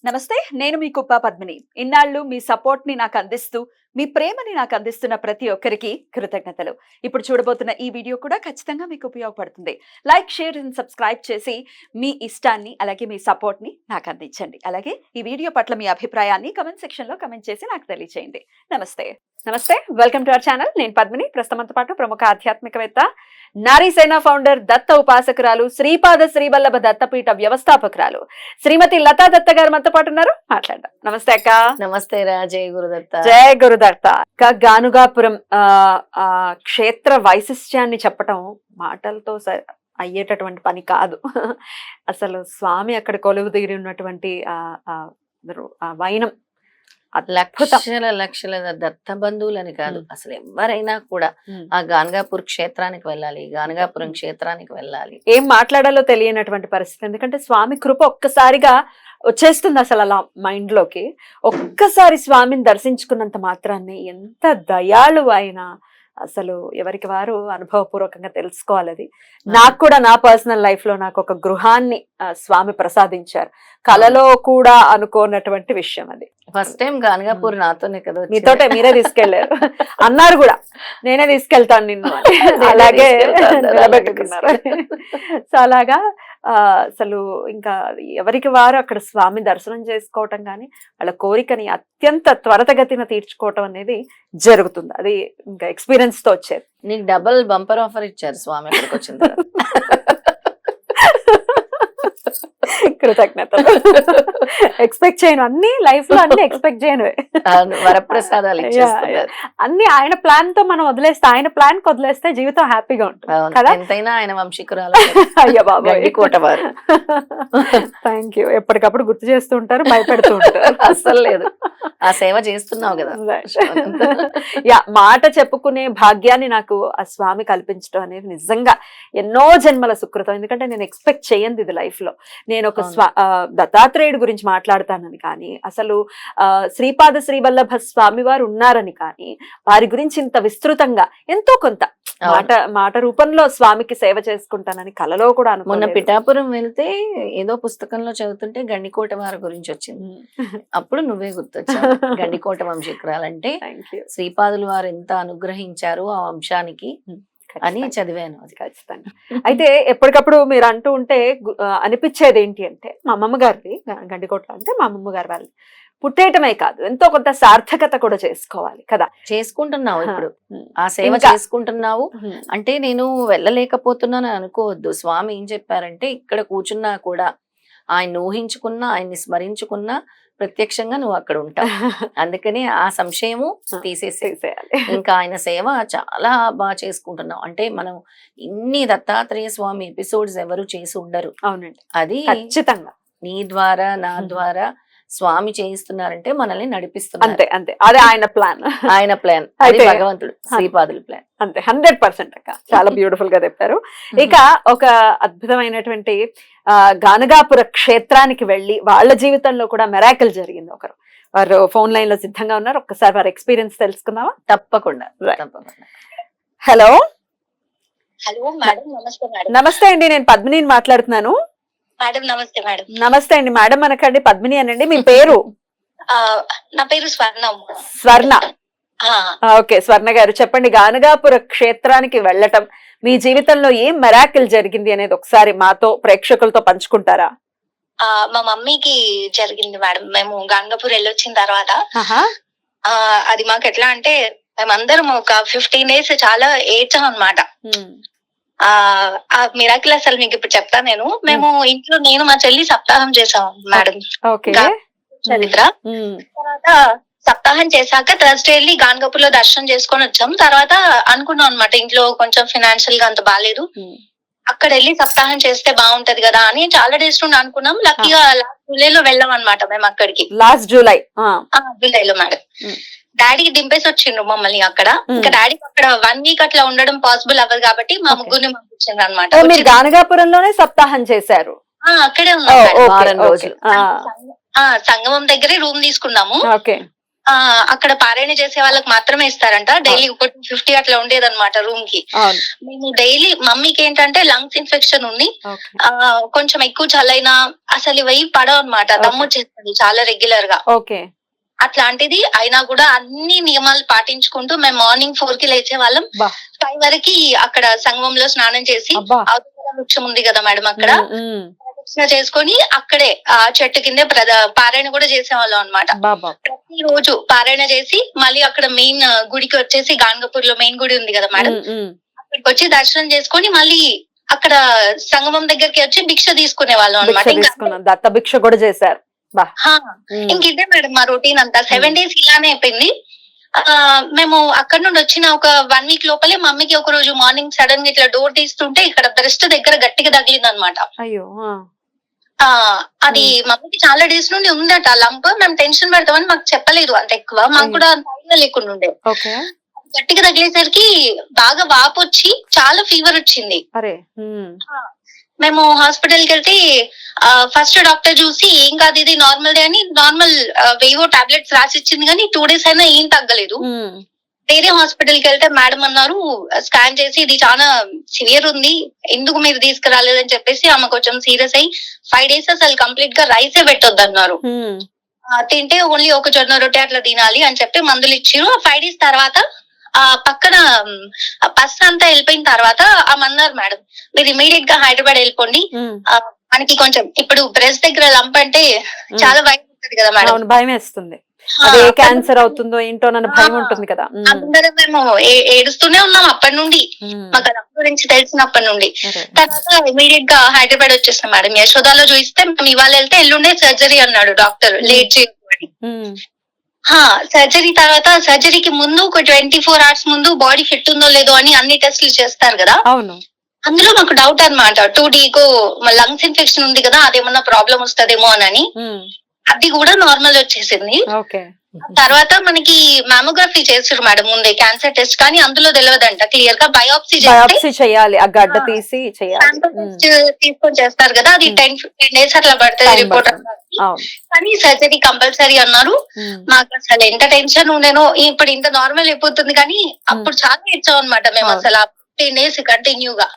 నమస్తే, నేను మీ కుప్ప పద్మిని. ఇన్నాళ్ళు మీ సపోర్ట్ ని నాకు అందిస్తూ, మీ ప్రేమని నాకు అందిస్తున్న ప్రతి ఒక్కరికి కృతజ్ఞతలు. ఇప్పుడు చూడబోతున్న ఈ వీడియో కూడా ఖచ్చితంగా మీకు ఉపయోగపడుతుంది. లైక్, షేర్ అండ్ సబ్స్క్రైబ్ చేసి మీ ఇష్టాన్ని అలాగే మీ సపోర్ట్ ని నాకు అందించండి. అలాగే ఈ వీడియో పట్ల మీ అభిప్రాయాన్ని కమెంట్ సెక్షన్ లో కమెంట్ చేసి నాకు తెలియజేయండి. నమస్తే. నమస్తే, వెల్కమ్ టు అవర్ ఛానల్. నేను పద్మిని. ప్రస్తుతంతో పాటు ప్రముఖ ఆధ్యాత్మికవేత్త, నారీ సేన ఫౌండర్, దత్త ఉపాసకురాలు, శ్రీపాద శ్రీవల్లభ దత్తపీఠ వ్యవస్థాపకురాలు శ్రీమతి లతా దత్త గారు మనతో పాటు ఉన్నారు. మాట్లాడదాం. నమస్తే అక్క. నమస్తే రా. జయ గురుదత్త. జయ గురుదత్త. అక్క, గానుగాపురం క్షేత్ర వైశిష్ట్యాన్ని చెప్పటం మాటలతో అయ్యేటటువంటి పని కాదు. అసలు స్వామి అక్కడ కొలువు తీరి ఉన్నటువంటి వైనం లక్షల దత్త బంధువులని కాదు, అసలు ఎవరైనా కూడా ఆ గానగాపూర్ క్షేత్రానికి వెళ్ళాలి, గానగాపురం క్షేత్రానికి వెళ్ళాలి. ఏం మాట్లాడాలో తెలియనటువంటి పరిస్థితి. ఎందుకంటే స్వామి కృప ఒక్కసారిగా వచ్చేస్తుంది అసలు అలా మైండ్ లోకి. ఒక్కసారి స్వామిని దర్శించుకున్నంత మాత్రాన్ని ఎంత దయాళు అయినా అసలు ఎవరికి వారు అనుభవపూర్వకంగా తెలుసుకోవాలి. అది నాకు కూడా నా పర్సనల్ లైఫ్ లో నాకు ఒక గృహాన్ని స్వామి ప్రసాదించారు. కలలో కూడా అనుకోనటువంటి విషయం అది. ఫస్ట్ టైం గానగాపూర్ నాతోనే కదా, మీతోటే, మీరే తీసుకెళ్లారు అన్నారు కూడా. నేనే తీసుకెళ్తాను నిన్ను, అలాగే నిలబెట్టుకున్నారు. సో అలాగా అసలు ఇంకా ఎవరికి వారు అక్కడ స్వామి దర్శనం చేసుకోవటం కానీ వాళ్ళ కోరికని అత్యంత త్వరతగతిన తీర్చుకోవటం అనేది జరుగుతుంది. అది ఇంకా ఎక్స్పీరియన్స్ తో వచ్చేది. నీకు డబుల్ బంపర్ ఆఫర్ ఇచ్చారు స్వామి అక్కడికి వచ్చిన తర్వాత. కృతజ్ఞతలు. ఎక్స్పెక్ట్ చేయను, అన్ని లైఫ్ లో అన్ని ఎక్స్పెక్ట్ చేయను. వరప్రసాదాలు ఇచ్చేస్తున్నారు అన్ని. ఆయన ప్లాన్ తో మనం వదిలేస్తే, ఆయన ప్లాన్ కి వదిలేస్తే జీవితం హ్యాపీగా ఉంటుంది కదా. ఎంతైనా ఆయన వంశీకురాలు. అయ్యా బాబా, కోటవారు. Thank you. ఎప్పటికప్పుడు గుర్తు చేస్తూ ఉంటారు, భయపెడుతూ ఉంటారు. అసలు లేదు, ఆ సేవ చేస్తున్నావు కదా. మాట చెప్పుకునే భాగ్యాన్ని నాకు ఆ స్వామి కల్పించడం అనేది నిజంగా ఎన్నో జన్మల సుకృతం. ఎందుకంటే నేను ఎక్స్పెక్ట్ చేయండి ఇది లైఫ్ లో. నేను ఒక దత్తాత్రేయుడు గురించి మాట్లాడతానని కానీ, అసలు శ్రీపాద శ్రీవల్లభ స్వామి వారు ఉన్నారని కానీ, వారి గురించి ఇంత విస్తృతంగా ఎంతో కొంత మాట రూపంలో స్వామికి సేవ చేసుకుంటానని కలలో కూడా అనుకున్నాను. మొన్న పిఠాపురం వెళ్తే ఏదో పుస్తకంలో చదువుతుంటే గండికోట వారి గురించి వచ్చింది. అప్పుడు నువ్వే గుర్తొచ్చావు. గండికోట వంశీకురాలంటే శ్రీపాదులు వారు ఎంత అనుగ్రహించారు ఆ వంశానికి అని చదివాను. అది ఖచ్చితంగా. అయితే ఎప్పటికప్పుడు మీరు అంటూ ఉంటే అనిపించేది ఏంటి అంటే, మా అమ్మమ్మ గారిది గండికోట అంటే మా అమ్మమ్మ గారి వాళ్ళది పుట్టేయటమే కాదు, ఎంతో కొంత సార్థకత కూడా చేసుకోవాలి కదా. చేసుకుంటున్నావు ఇప్పుడు, ఆ సేవ చేసుకుంటున్నావు అంటే నేను వెళ్ళలేకపోతున్నాను అనుకోవద్దు. స్వామి ఏం చెప్పారంటే, ఇక్కడ కూర్చున్నా కూడా ఆయన ఊహించుకున్నా, ఆయన్ని స్మరించుకున్నా ప్రత్యక్షంగా నువ్వు అక్కడ ఉంటావు. అందుకని ఆ సంశయము తీసేసేయాలి. ఇంకా ఆయన సేవ చాలా బాగా చేసుకుంటున్నావు. అంటే మనం ఇన్ని దత్తాత్రేయ స్వామి ఎపిసోడ్స్ ఎవరు చేసి ఉండరు. అవునండి, అది ఖచ్చితంగా నీ ద్వారా నా ద్వారా స్వామి చేయిస్తున్నారంటే మనల్ని నడిపిస్తున్నారు. అంతే అంతే, అదే ఆయన ప్లాన్. ఆయన ప్లాన్, అది భగవంతుడు శ్రీపాదుల ప్లాన్. అంతే, 100% అక్క. చాలా బ్యూటిఫుల్ గా చెప్పారు. ఇక ఒక అద్భుతమైనటువంటి గానగాపుర క్షేత్రానికి వెళ్ళి వాళ్ళ జీవితంలో కూడా మెరాకిల్ జరిగింది. ఒకరు వారు ఫోన్ లైన్ లో సిద్ధంగా ఉన్నారు. ఒక్కసారి వారి ఎక్స్పీరియన్స్ తెలుసుకుందామా? తప్పకుండా. హలో. హలో మేడం, నమస్తే మేడం. నమస్తే అండి, నేను పద్మిని మాట్లాడుతున్నాను. మేడం నమస్తే మేడం. నమస్తే అండి. మేడం అనకండి, పద్మిని అనండి. మీ పేరు? నా పేరు స్వర్ణ. స్వర్ణ. ఓకే స్వర్ణ గారు, చెప్పండి. గానగాపుర క్షేత్రానికి వెళ్ళటం మీ జీవితంలో ఏం మెరాకిల్ జరిగింది అనేది ఒకసారి మాతో ప్రేక్షకులతో పంచుకుంటారా? మా మమ్మీకి జరిగింది మేడం. మేము గానగాపూర్ వెళ్ళొచ్చిన తర్వాత అది మాకు ఎట్లా అంటే, మేమందరం ఒక 15 days చాలా ఏడ్చాం అన్నమాట. ఆ మిరాకిల్ అసలు మీకు ఇప్పుడు చెప్తా నేను. మేము ఇంట్లో నేను మా చెల్లి సప్తాహం చేసాం మేడం. చరిత్ర తర్వాత సప్తాహం చేశాక థర్స్డే వెళ్ళి గానగాపూర్ లో దర్శనం చేసుకొని వచ్చాం. తర్వాత అనుకున్నాం అనమాట, ఇంట్లో కొంచెం ఫైనాన్షియల్ గా అంత బాగాలేదు, అక్కడ వెళ్ళి సప్తాహం చేస్తే బాగుంటది కదా అని చాలా డేస్ నుండి అనుకున్నాం. లక్కీగా లాస్ట్ జూలైలో వెళ్ళాం అనమాట మేము అక్కడికి. లాస్ట్ జూలైలో మేడం డాడీకి దింపేసి వచ్చిండ్రు మమ్మల్ని అక్కడ. ఇంకా డాడీకి అక్కడ 1 week అట్లా ఉండడం పాసిబుల్ అవ్వదు కాబట్టి మా ముగ్గురిని పంపించిండ్రు అనమాట. మీరు గానగాపురంలోనే సప్తాహం చేశారు? అక్కడే ఉన్నాం. సంగమం దగ్గరే రూమ్ తీసుకున్నాము. అక్కడ పారాయణ చేసే వాళ్ళకి మాత్రమే ఇస్తారంట. డైలీ 50 అట్లా ఉండేదన్నమాట రూమ్ కి. మేము డైలీ మమ్మీకి ఏంటంటే లంగ్స్ ఇన్ఫెక్షన్ ఉంది, కొంచెం ఎక్కువ చల్లైనా అసలు ఇవి పడవు అనమాట, దమ్ము వచ్చేస్తుంది చాలా రెగ్యులర్ గా. అట్లాంటిది అయినా కూడా అన్ని నియమాలు పాటించుకుంటూ మేము మార్నింగ్ 4 కి లేచే వాళ్ళం. 5 వరకు అక్కడ సంగమంలో స్నానం చేసి అవతార వృక్షం ఉంది కదా మేడం, అక్కడ చేసుకొని అక్కడే ఆ చెట్టు కింద పారాయణ కూడా చేసేవాళ్ళం అనమాట. ప్రతి రోజు పారాయణ చేసి మళ్ళీ అక్కడ మెయిన్ గుడికి వచ్చేసి గాన్గపూర్ లో మెయిన్ గుడి ఉంది కదా మేడం, అక్కడికి వచ్చి దర్శనం చేసుకొని మళ్ళీ అక్కడ సంగమం దగ్గరికి వచ్చి భిక్ష తీసుకునే వాళ్ళం అనమాట. దత్త భిక్ష కూడా చేశారు. ఇంక ఇదే మేడం మా రొటీన్ అంతా. 7 days ఇలానే అయిపోయింది. మేము అక్కడ నుండి వచ్చిన ఒక 1 week లోపలే మమ్మీకి ఒక రోజు మార్నింగ్ సడన్ గా ఇట్లా డోర్ తీస్తుంటే ఇక్కడ బ్రెస్ట్ దగ్గర గట్టిగా తగిలింది అనమాట. అది మమ్మీకి చాలా డేస్ నుండి ఉందట లంప్. మేము టెన్షన్ పెడతామని మాకు చెప్పలేదు అంత ఎక్కువ, మాకు కూడా అంత ఐడియా లేకుండా ఉండే. గట్టిగా తగిలేసరికి బాగా వాపు వచ్చి చాలా ఫీవర్ వచ్చింది. మేము హాస్పిటల్ కి వెళ్తే ఫస్ట్ డాక్టర్ చూసి ఏం కాదు ఇది నార్మల్ డే అని నార్మల్ వేవో టాబ్లెట్స్ రాసి ఇచ్చింది, కానీ 2 days అయినా ఏం తగ్గలేదు. వేరే హాస్పిటల్ కి వెళ్తే మేడం అన్నారు స్కాన్ చేసి ఇది చాలా సివియర్ ఉంది, ఎందుకు మీరు తీసుకురాలేదని చెప్పేసి ఆమె కొంచెం సీరియస్ అయ్యి 5 days అసలు కంప్లీట్ గా రైసే పెట్టొద్దు అన్నారు. తింటే ఓన్లీ ఒక జొన్న రొట్టె అట్లా తినాలి అని చెప్పి మందులు ఇచ్చారు. 5 days తర్వాత ఆ పక్కన బస్ అంతా వెళ్ళిపోయిన తర్వాత అన్నారు మేడం మీరు ఇమీడియట్ గా హైదరాబాద్ వెళ్ళిపోండి, మనకి కొంచెం ఇప్పుడు బ్రెస్ట్ దగ్గర లంప్ అంటే చాలా భయం ఉంటుంది కదా మేడం, భయం వేస్తుంది, క్యాన్సర్ అవుతుందో ఏంటో అన్న భయం ఉంటుంది కదా. అందరం మేము ఏడుస్తూనే ఉన్నాం అప్పటి నుండి, మాకు లంప్ గురించి తెలిసినప్పటి నుండి. తర్వాత ఇమీడియట్ గా హైదరాబాద్ వచ్చేస్తాం మేడం. యశోదాలో చూస్తే మేము ఇవాళ వెళ్తే ఎల్లుండే సర్జరీ అన్నాడు డాక్టర్, లేట్ చేయమని. సర్జరీ తర్వాత సర్జరీకి ముందు ఒక 24 hours ముందు బాడీ ఫిట్ ఉందో లేదో అని అన్ని టెస్టులు చేస్తారు కదా. అందులో మాకు డౌట్ అనమాట, 2D లంగ్స్ ఇన్ఫెక్షన్ ఉంది కదా, అదేమన్నా ప్రాబ్లం వస్తుందేమో అని. అది కూడా నార్మల్ వచ్చేసింది. తర్వాత మనకి మామోగ్రఫీ చేస్తారు మేడం ముందే క్యాన్సర్ టెస్ట్, కానీ అందులో తెలియదంట క్లియర్ గా. బయోప్సీ చేయాలి, ఆ గడ్డ తీసి తీసుకొని చేస్తారు కదా, అది 10-15 days అట్లా పడుతుంది రిపోర్ట్. కానీ సర్జరీ కంపల్సరీ అన్నారు. మాకు అసలు ఎంత టెన్షన్ ఉండేనో, ఇప్పుడు ఇంత నార్మల్ అయిపోతుంది కానీ అప్పుడు చాలా ఇచ్చాం అనమాట మేము అసలు 15 days కంటిన్యూగా.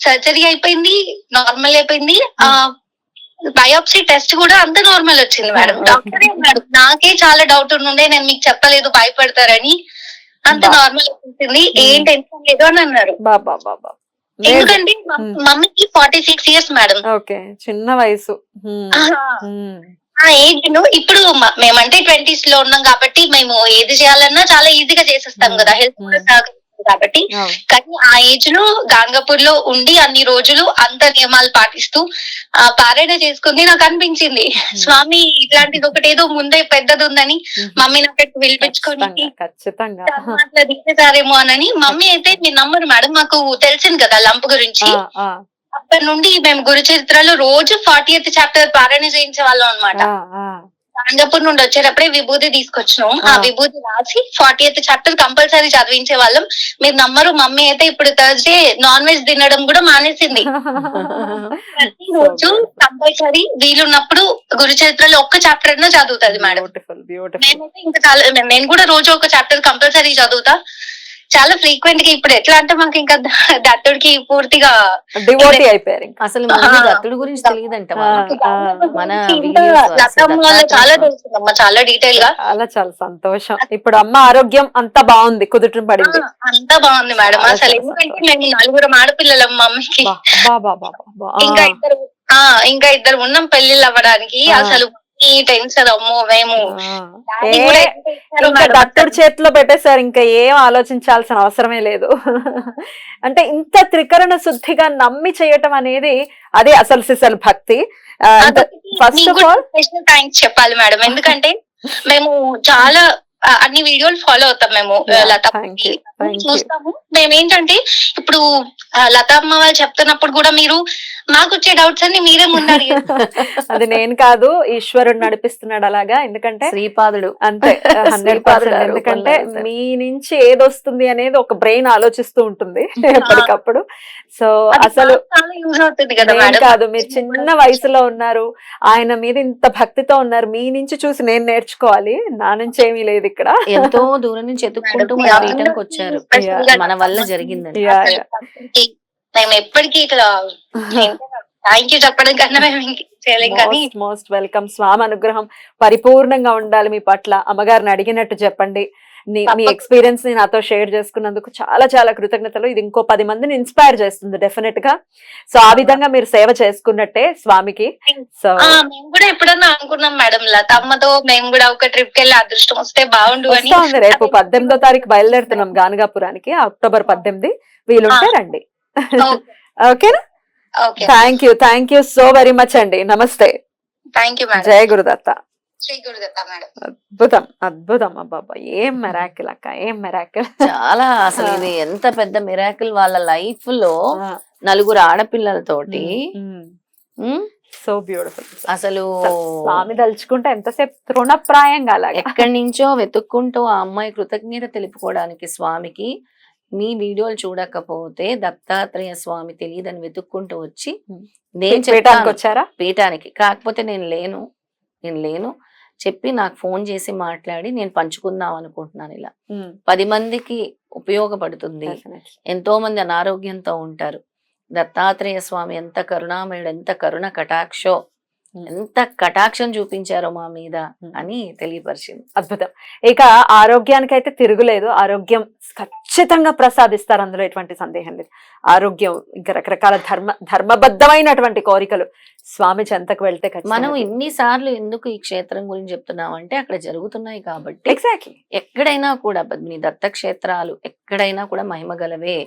సర్జరీ అయిపోయింది, నార్మల్ అయిపోయింది. బయోప్సీ టెస్ట్ కూడా అంత నార్మల్ వచ్చింది మేడం. డాక్టరే అన్నాడు నాకే చాలా డౌట్ ఉండే, నేను మీకు చెప్పలేదు భయపడతారని, అంత నార్మల్ వచ్చింది, ఏం టెన్షన్ లేదు అని అన్నారు. ఎందుకంటే మమ్మీకి 46 years మేడం, చిన్న వయసు. ఆ ఏజ్ ను ఇప్పుడు మేమంటే 20s లో ఉన్నాం కాబట్టి మేము ఏది చేయాలన్నా చాలా ఈజీగా చేసేస్తాం కదా, హెల్త్ కూడా కాబట్టి. కానీ ఆ ఏజ్ లో గాంగపూర్ లో ఉండి అన్ని రోజులు అంత నియమాలు పాటిస్తూ పారాయణ చేసుకుంది. నాకు అనిపించింది స్వామి ఇట్లాంటిది ఒకటి ఏదో ముందే పెద్దది ఉందని, మమ్మీని అక్కడికి పిలిపించుకొని అట్లా తీసేసారేమో అని. మమ్మీ అయితే మీరు నమ్మరు మేడం, మాకు తెలిసింది కదా లంప్ గురించి, అప్పటి నుండి మేము గురు చరిత్రలో రోజు 40th chapter పారాయణ చేయించే వాళ్ళం అనమాట. గాంగపూర్ నుండి వచ్చేటప్పుడే విభూతి తీసుకొచ్చినాం, ఆ విభూతి రాసి 40th chapter కంపల్సరీ చదివించే వాళ్ళం. మీరు నమ్మరు, మమ్మీ అయితే ఇప్పుడు థర్స్డే నాన్ వెజ్ తినడం కూడా మానేసింది. ప్రతి రోజు కంపల్సరీ వీలున్నప్పుడు గురు చరిత్రలో ఒక్క చాప్టర్ అయినా చదువుతుంది మేడం. మేమైతే ఇంకా చాలా, నేను కూడా రోజు ఒక చాప్టర్ కంపల్సరీ చదువుతా, చాలా ఫ్రీక్వెంట్ గా. ఇప్పుడు ఎట్లా అంటే మాకు ఇంకా దత్తుడికి పూర్తిగా డివోటీ అయిపోయారు. అసలు దత్తుడి గురించి తెలియదంట, మన చాలా తెలుస్తుందమ్మా, చాలా డీటెయిల్ గా. చాలా సంతోషం. ఇప్పుడు అమ్మ ఆరోగ్యం అంతా బాగుంది, కుదుట పడింది, అంతా బాగుంది మేడం. అసలు ఎందుకంటే మేము 4 ఆడపిల్లలం మా అమ్మకి, ఇంకా ఇద్దరు ఉన్నాం పెళ్లిళ్ళు అవ్వడానికి. అసలు టెన్షన్ అమ్మో, మేము దత్తుడి చేతిలో పెట్టేశారు, ఇంకా ఏం ఆలోచించాల్సిన అవసరమే లేదు. అంటే ఇంత త్రికరణ శుద్ధిగా నమ్మి చేయటం అనేది అదే అసలు సిసలు భక్తి. First of all special thanks చెప్పాలి మేడం, ఎందుకంటే మేము చాలా అన్ని వీడియోలు ఫాలో అవుతాం మేము లత. Thank you. చూస్తాము. మేమేంటంటే ఇప్పుడు లతమ్మ వాళ్ళు చెప్తున్నప్పుడు కూడా మీరు మాకు వచ్చే డౌట్స్ అన్ని మీరే ముందు అడిగారు. అది నేను కాదు, ఈశ్వరుడు నడిపిస్తున్నాడు అలాగా. ఎందుకంటే శ్రీపాదుడు అంతే 100%. శ్రీపాదుడు ఆ ఎందుకంటే రూపంలో వెళ్తారు. మీ నుంచి ఏది వస్తుంది అనేది ఒక బ్రెయిన్ ఆలోచిస్తూ ఉంటుంది ఎప్పటికప్పుడు. సో అది అసలు మాకు చాలా యూజ్ అవుతుంది కదా నేను మేడం. కాదు, మీరు చిన్న వయసులో ఉన్నారు, ఆయన మీద ఇంత భక్తితో ఉన్నారు, మీ నుంచి చూసి నేను నేర్చుకోవాలి, నా నుంచి ఏమీ లేదు ఇక్కడ. ఎంతో దూరం నుంచి ఎత్తుక్కుంటూ మేడం, మన మీ పీఠంకి వచ్చారు. స్పెషల్ గా మన వల్ల జరిగిందని. యా, అసలు యా. మేము ఎప్పటికీ ఇట్లా థ్యాంక్ యూ చెప్పడం కన్నా మేము ఇంక చేయలేం కానీ మోస్ట్ వెల్కమ్. స్వామి అనుగ్రహం పరిపూర్ణంగా ఉండాలి మీ పట్ల. అమ్మగారిని అడిగినట్టు చెప్పండి. మీ ఎక్స్పీరియన్స్ ని నాతో షేర్ చేసుకున్నందుకు చాలా చాలా కృతజ్ఞతలు. ఇది ఇంకో 10 మందిని ఇన్స్పైర్ చేస్తుంది డెఫినెట్ గా. సో ఆ విధంగా మీరు సేవ చేసుకున్నట్టే స్వామికి. సో మేము కూడా ఎప్పుడన్నా అనుకున్నాం మేడం, లతమ్మతో మేము కూడా ఒక ట్రిప్ కి వెళ్ళి అదృష్టం వస్తే బాగుండు అని. వస్తా ఉంది. రేపు 18వ తారీఖు బయలుదేరుతున్నాం గానగాపురానికి, అక్టోబర్ 18. వీలుంటే రండి. ఓకేనా? Okay, thank you so very much అండి. నమస్తే. Thank you madam. జయ గురుదత్త. శ్రీ గురుదత్త మేడం. అద్భుతం అబ్బాబ్బా, ఏం మెరాకిల్ అక్క, ఏం మెరాకిల్. చాలా అసలు ఇది ఎంత పెద్ద మిరాకిల్. వాళ్ళ లైఫ్ లో 4 ఆడపిల్లలతోటి సో బ్యూటిఫుల్. అసలు స్వామి తలుచుకుంటే ఎంతసేపు తృణప్రాయంగా అలాగా ఎక్కడి నుంచో వెతుక్కుంటూ ఆ అమ్మాయి కృతజ్ఞత తెలుపుకోవడానికి స్వామికి, మీ వీడియోలు చూడకపోతే దత్తాత్రేయ స్వామి తెలియదని వెతుక్కుంటూ వచ్చి నేను పీఠానికి చెప్తాను వచ్చారా? పీఠానికి. కాకపోతే నేను లేను చెప్పి నాకు ఫోన్ చేసి మాట్లాడి నేను పంచుకుందాం అనుకుంటున్నాను. ఇలా 10 మందికి ఉపయోగపడుతుంది. ఎంతో మంది అనారోగ్యంతో ఉంటారు. దత్తాత్రేయ స్వామి ఎంత కరుణామయుడు, ఎంత కరుణ కటాక్షో, ఎంత కటాక్షం చూపించారో మా మీద అని తెలియపరిచింది. అద్భుతం. ఇక ఆరోగ్యానికైతే తిరుగులేదు. ఆరోగ్యం ఖచ్చితంగా ప్రసాదిస్తారు, అందులో ఎటువంటి సందేహం లేదు. ఆరోగ్యం, ఇంకా రకరకాల ధర్మబద్ధమైనటువంటి కోరికలు స్వామి చెంతకు వెళ్తే మనం ఇన్నిసార్లు ఎందుకు ఈ క్షేత్రం గురించి చెప్తున్నామంటే అక్కడ జరుగుతున్నాయి కాబట్టి. ఎగ్జాక్ట్లీ. ఎక్కడైనా కూడా పద్మిని దత్త క్షేత్రాలు ఎక్కడైనా కూడా మహిమ గలవే,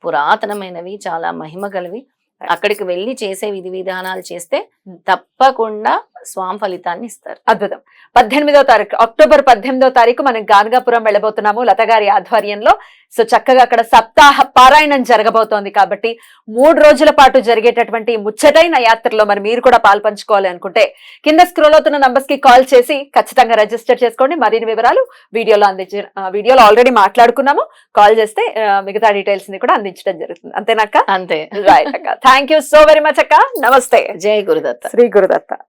పురాతనమైనవి, చాలా మహిమ గలవి. అక్కడికి వెళ్ళి చేసే విధి విధానాలు చేస్తే తప్పకుండా స్వామి ఫలితాన్ని ఇస్తారు. అద్భుతం. 18వ తారీఖు, అక్టోబర్ 18వ తారీఖు మనం గానగాపురం వెళ్ళబోతున్నాము లత గారి ఆధ్వర్యంలో. సో చక్కగా అక్కడ సప్తాహ పారాయణం జరగబోతోంది కాబట్టి 3 రోజుల పాటు జరిగేటటువంటి ముచ్చటైన యాత్రలో మరి మీరు కూడా పాల్పంచుకోవాలి అనుకుంటే కింద స్క్రోల్ అవుతున్న నంబర్స్ కి కాల్ చేసి ఖచ్చితంగా రిజిస్టర్ చేసుకోండి. మరిన్ని వివరాలు వీడియోలో ఆల్రెడీ మాట్లాడుకున్నాము. కాల్ చేస్తే మిగతా డీటెయిల్స్ ని కూడా అందించడం జరుగుతుంది. అంతేనాక? అంతే. రైట్ అక్క. Thank you so very much అక్క. నమస్తే. జై గురుదత్త. శ్రీ గురుదత్త.